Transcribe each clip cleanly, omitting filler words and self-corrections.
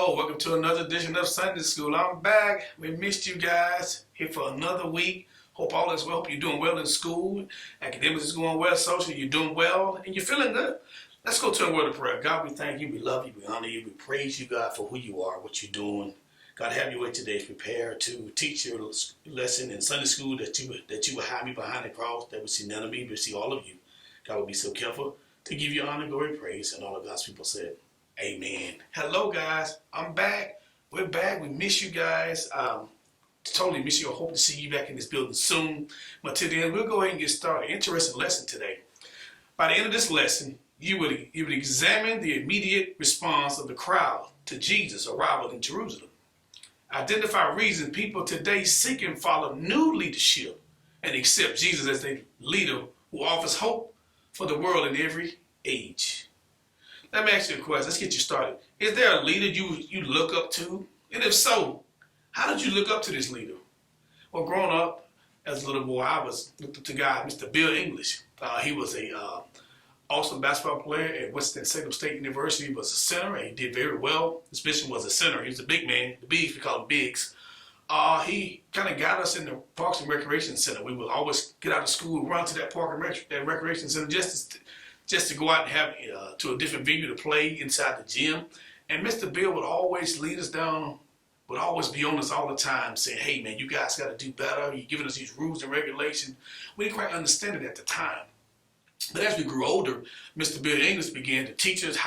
Hello, welcome to another edition of Sunday School. I'm back. We missed you guys here for another week. Hope all is well. Hope you're doing well in school. Academics is going well. Social, you're doing well. And you're feeling good. Let's go to a word of prayer. God, we thank you. We love you. We honor you. We praise you, God, for who you are, what you're doing. God, have your way today. Prepare to teach your lesson in Sunday school that you will hide me behind the cross, that we see none of me, but see all of you. God, will be so careful to give you honor, glory, praise, and all of God's people said, amen. Hello, guys. I'm back. We're back. We miss you guys. Totally miss you. I hope to see you back in this building soon. But till then, we'll go ahead and get started. Interesting lesson today. By the end of this lesson, you would examine the immediate response of the crowd to Jesus' arrival in Jerusalem. Identify reasons people today seek and follow new leadership and accept Jesus as their leader who offers hope for the world in every age. Let me ask you a question. Let's get you started. Is there a leader you look up to? And if so, how did you look up to this leader? Well, growing up as a little boy, I was looked up to a guy, Mr. Bill English. He was a awesome basketball player at Winston Salem State University. He was a center, and he did very well. His position was a center. He was a big man. The bigs, we call him bigs. He kind of got us in the Parks and Recreation Center. We would always get out of school, run to that Park and Recreation Center just to go out and have to a different venue to play inside the gym. And Mr. Bill would always lead us down, would always be on us all the time, saying, hey, man, you guys got to do better. You're giving us these rules and regulations. We didn't quite understand it at the time. But as we grew older, Mr. Bill English began to teach us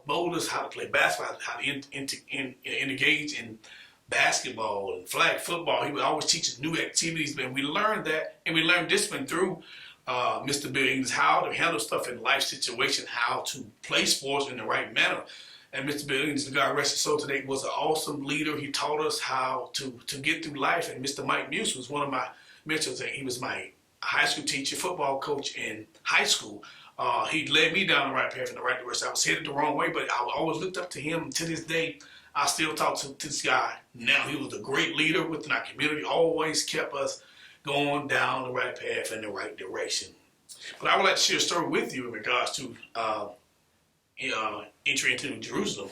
mold us how to play basketball, how to engage in basketball and flag football. He would always teach us new activities, and we learned that, and we learned discipline through Mr. Bill English, how to handle stuff in life situations, how to play sports in the right manner. And Mr. Bill English, the God rest his soul today, was an awesome leader. He taught us how to get through life. And Mr. Mike Muse was one of my mentors. He was my high school teacher, football coach in high school. He led me down the right path in the right direction. I was headed the wrong way, but I always looked up to him. To this day, I still talk to this guy. Now, he was a great leader within our community, always kept us going down the right path in the right direction. But I would like to share a story with you in regards to entry into Jerusalem.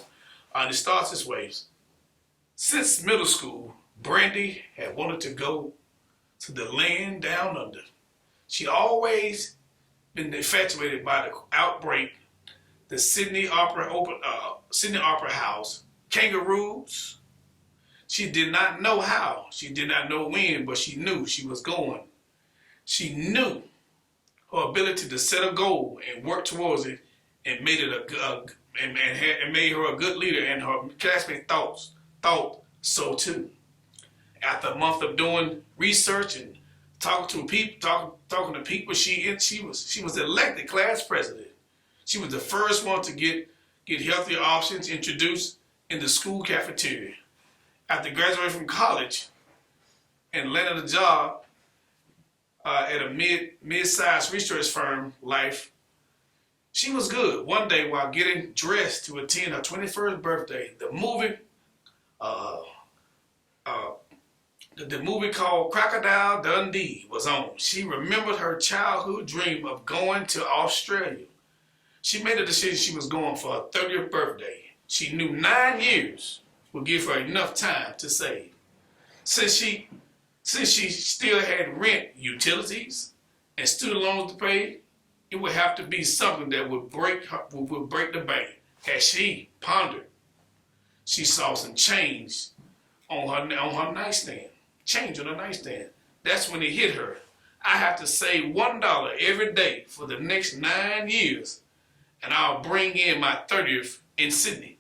And it starts this way. Since middle school, Brandy had wanted to go to the land down under. She'd always been infatuated by the outbreak, the Sydney Opera House, kangaroos. She did not know how, she did not know when, but she knew she was going. She knew her ability to set a goal and work towards it, and made it and made her a good leader. And her classmates thought so too. After a month of doing research and talking to people, she was elected class president. She was the first one to get healthier options introduced in the school cafeteria. After graduating from college and landing a job at a mid-sized research firm, life, she was good. One day, while getting dressed to attend her 21st birthday, the movie called Crocodile Dundee was on. She remembered her childhood dream of going to Australia. She made a decision she was going for her 30th birthday. She knew 9 years would give her enough time to save. Since she still had rent, utilities, and student loans to pay, it would have to be something that would break the bank. As she pondered, she saw some change on her nightstand. Change on her nightstand. That's when it hit her. I have to save $1 every day for the next 9 years, and I'll bring in my 30th in Sydney.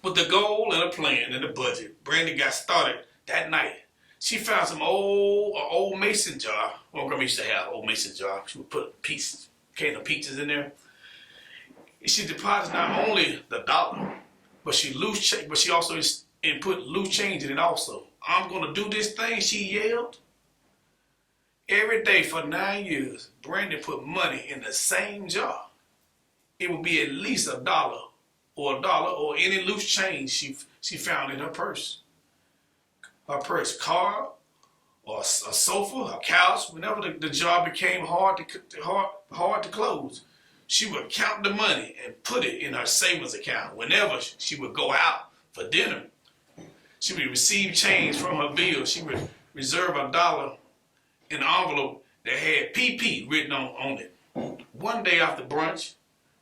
With the goal and a plan and a budget, Brandy got started that night. She found some old mason jar. Well, grandma used to have old mason jar. She would put a can of peaches in there. She deposited not only the dollar, but she also put loose change in it also. I'm gonna do this thing, she yelled. Every day for 9 years, Brandy put money in the same jar. It would be at least $1 or any loose change she found in her purse. Her purse, car, or a sofa, a couch. Whenever the jar became hard to close, she would count the money and put it in her savings account. Whenever she would go out for dinner. She would receive change from her bill. She would reserve $1 in an envelope that had PP written on it. One day after brunch,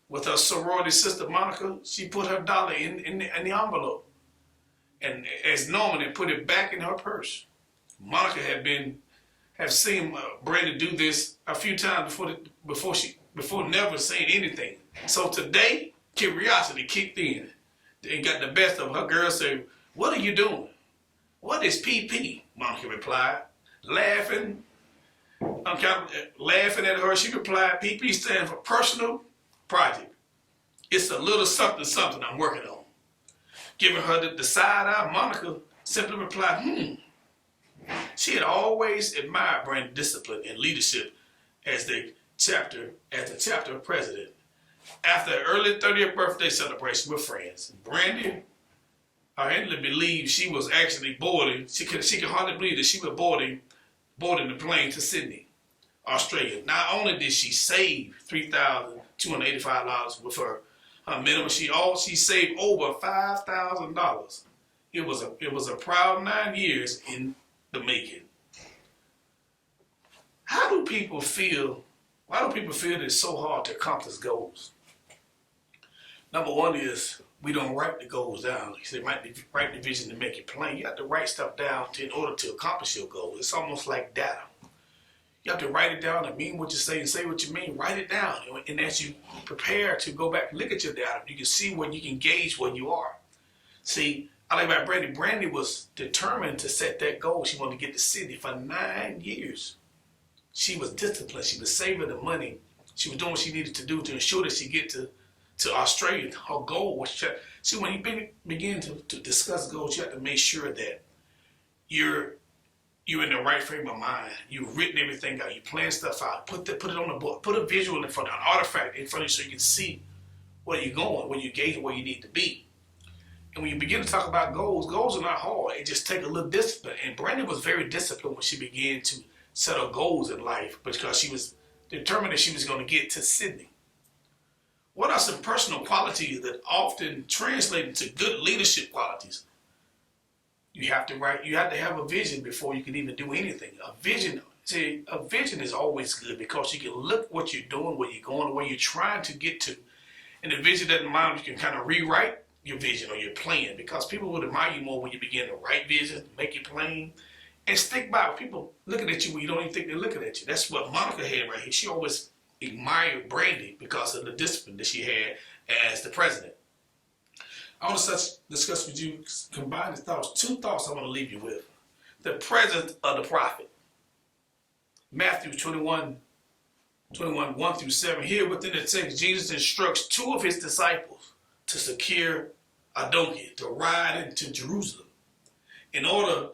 with her sorority sister Monica, she put her dollar in the envelope, and as normal, put it back in her purse. Monica have seen Brandy do this a few times before never saying anything. So today, curiosity kicked in and got the best of her. Girl said, "What are you doing?" "What is PP?" Monica replied, laughing at her. She replied, "PP stands for personal project. It's a little something I'm working on." Giving her the side eye, Monica simply replied, She had always admired Brandy's discipline and leadership as the chapter president. After an early 30th birthday celebration with friends, Brandy hardly believed she was actually boarding. She could hardly believe that she was boarding the plane to Sydney, Australia. Not only did she save $3,285 with her minimum, she saved over $5,000. It was a proud 9 years in the making. Why do people feel that it's so hard to accomplish goals? Number one is we don't write the goals down. You say write the vision to make it plain. You have to write stuff down in order to accomplish your goal. It's almost like data. You have to write it down and mean what you say and say what you mean. Write it down. And as you prepare to go back and look at your data, you can see where you can gauge where you are. See, I like about Brandy. Brandy was determined to set that goal. She wanted to get to Sydney for 9 years. She was disciplined. She was saving the money. She was doing what she needed to do to ensure that she get to Australia. Her goal was see, when you begin to discuss goals, you have to make sure that you're in the right frame of mind. You've written everything out. You plan stuff out. Put it on the board. Put a visual in front of you, an artifact in front of you so you can see where you're going, where you're gauging, where you need to be. And when you begin to talk about goals are not hard. It just takes a little discipline. And Brandy was very disciplined when she began to set her goals in life because she was determined that she was going to get to Sydney. What are some personal qualities that often translate into good leadership qualities? You have to have a vision before you can even do anything. A vision is always good because you can look what you're doing, where you're going, where you're trying to get to. And the vision doesn't mind, you can kind of rewrite your vision or your plan because people will admire you more when you begin to write vision, make it plain, and stick by it. People looking at you when you don't even think they're looking at you. That's what Monica had right here. She always admired Brandy because of the discipline that she had as the president. I want to discuss with you combined thoughts. 2 thoughts I want to leave you with. The presence of the prophet. Matthew 21, 1 through 7. Here within the text, Jesus instructs 2 of his disciples to secure a donkey to ride into Jerusalem. In order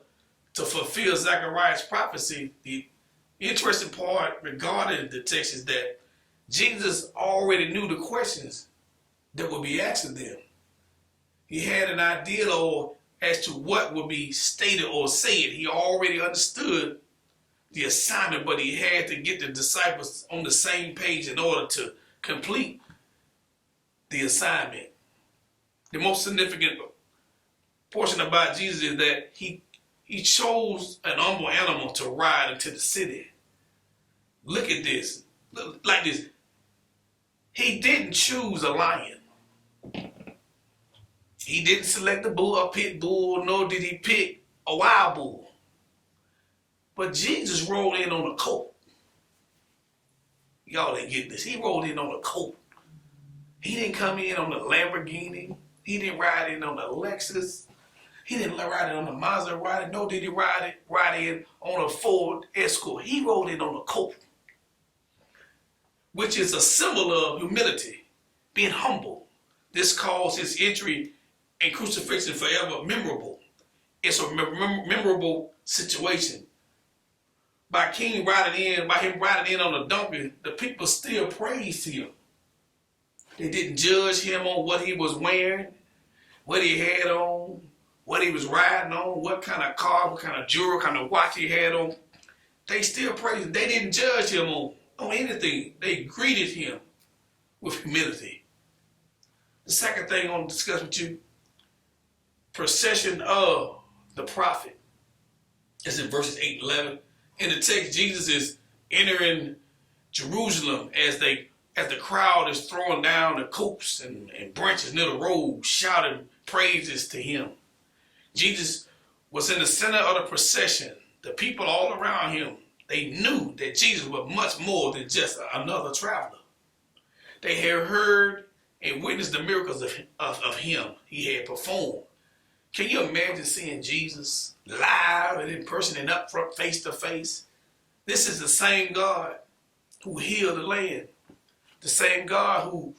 to fulfill Zechariah's prophecy, the interesting part regarding the text is that Jesus already knew the questions that would be asked of them. He had an idea as to what would be stated or said. He already understood the assignment, but he had to get the disciples on the same page in order to complete the assignment. The most significant portion about Jesus is that he chose an humble animal to ride into the city. Look at this. Look like this. He didn't choose a lion. He didn't select a pit bull, nor did he pick a wild bull. But Jesus rolled in on a colt. Y'all ain't getting this. He rolled in on a colt. He didn't come in on the Lamborghini. He didn't ride in on the Lexus. He didn't ride in on the Maserati. Nor did he ride in on a Ford Escort. He rode in on a colt, which is a symbol of humility, being humble. This calls his entry and crucifixion forever memorable. It's a memorable situation. By him riding in on a donkey, the people still praised him. They didn't judge him on what he was wearing, what he had on, what he was riding on, what kind of car, what kind of jewelry, what kind of watch he had on. They still praised him. They didn't judge him on anything. They greeted him with humility. The second thing I want to discuss with you, procession of the prophet. It's in verses 8 and 11. In the text, Jesus is entering Jerusalem as the crowd is throwing down the copes and branches near the road, shouting praises to him. Jesus was in the center of the procession. The people all around him, they knew that Jesus was much more than just another traveler. They had heard and witnessed the miracles of him he had performed. Can you imagine seeing Jesus live and in person and up front, face to face? This is the same God who healed the land. The same God who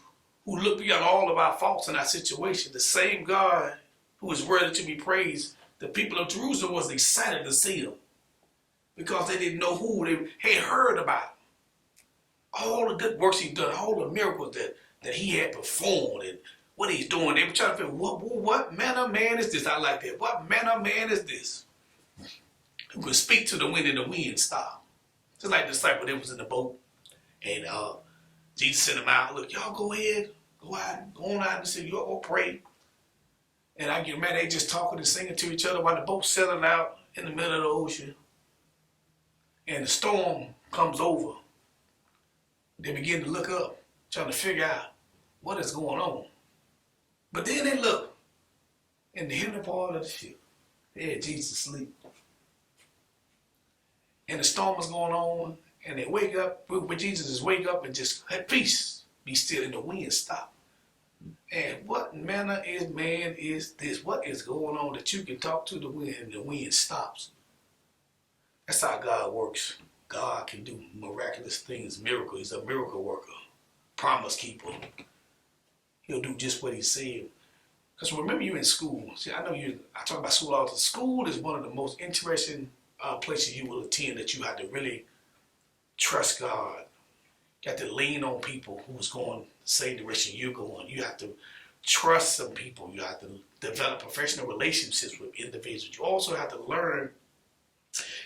looked beyond all of our faults and our situation. The same God who is worthy to be praised. The people of Jerusalem was excited to see him because they didn't know who they had heard about. All the good works he'd done, all the miracles that he had performed and what he's doing. They were trying to figure, what manner of man is this? I like that. What manner of man is this? Who could speak to the wind and the wind stop. Just like the disciple that was in the boat. And Jesus sent them out. Look, y'all go ahead. Go on out and say, y'all go pray. And I get mad, they just talking and singing to each other while the boat's sailing out in the middle of the ocean. And the storm comes over. They begin to look up, trying to figure out what is going on. But then they look in the inner part of the ship. They had Jesus asleep. And the storm was going on, and they wake up, but Jesus just wake up and just, hey, peace, be still, and the wind stop. And what manner is man is this? What is going on that you can talk to the wind and the wind stops? That's how God works. God can do miraculous things, miracles. He's a miracle worker, promise keeper. He'll do just what he said. Because remember, you're in school. See, I talk about school all the time. School is one of the most interesting places you will attend that you have to really trust God. You have to lean on people who's going the same direction you're going. You have to trust some people. You have to develop professional relationships with individuals. You also have to learn.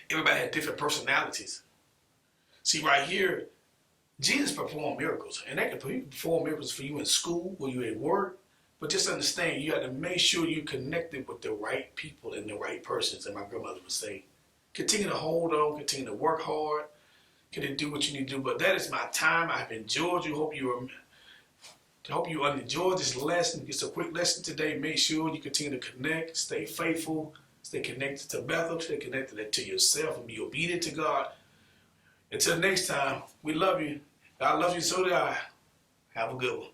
Everybody has different personalities. See, right here, Jesus performed miracles. And that can perform miracles for you in school, where you're at work. But just understand, you have to make sure you're connected with the right people and the right persons, and my grandmother would say. Continue to hold on, continue to work hard, continue to do what you need to do. But that is my time. I've enjoyed you. Hope you enjoyed this lesson. It's a quick lesson today. Make sure you continue to connect, stay faithful, stay connected to Bethel, stay connected to yourself, and be obedient to God. Until next time, we love you. God loves you, so do I. Have a good one.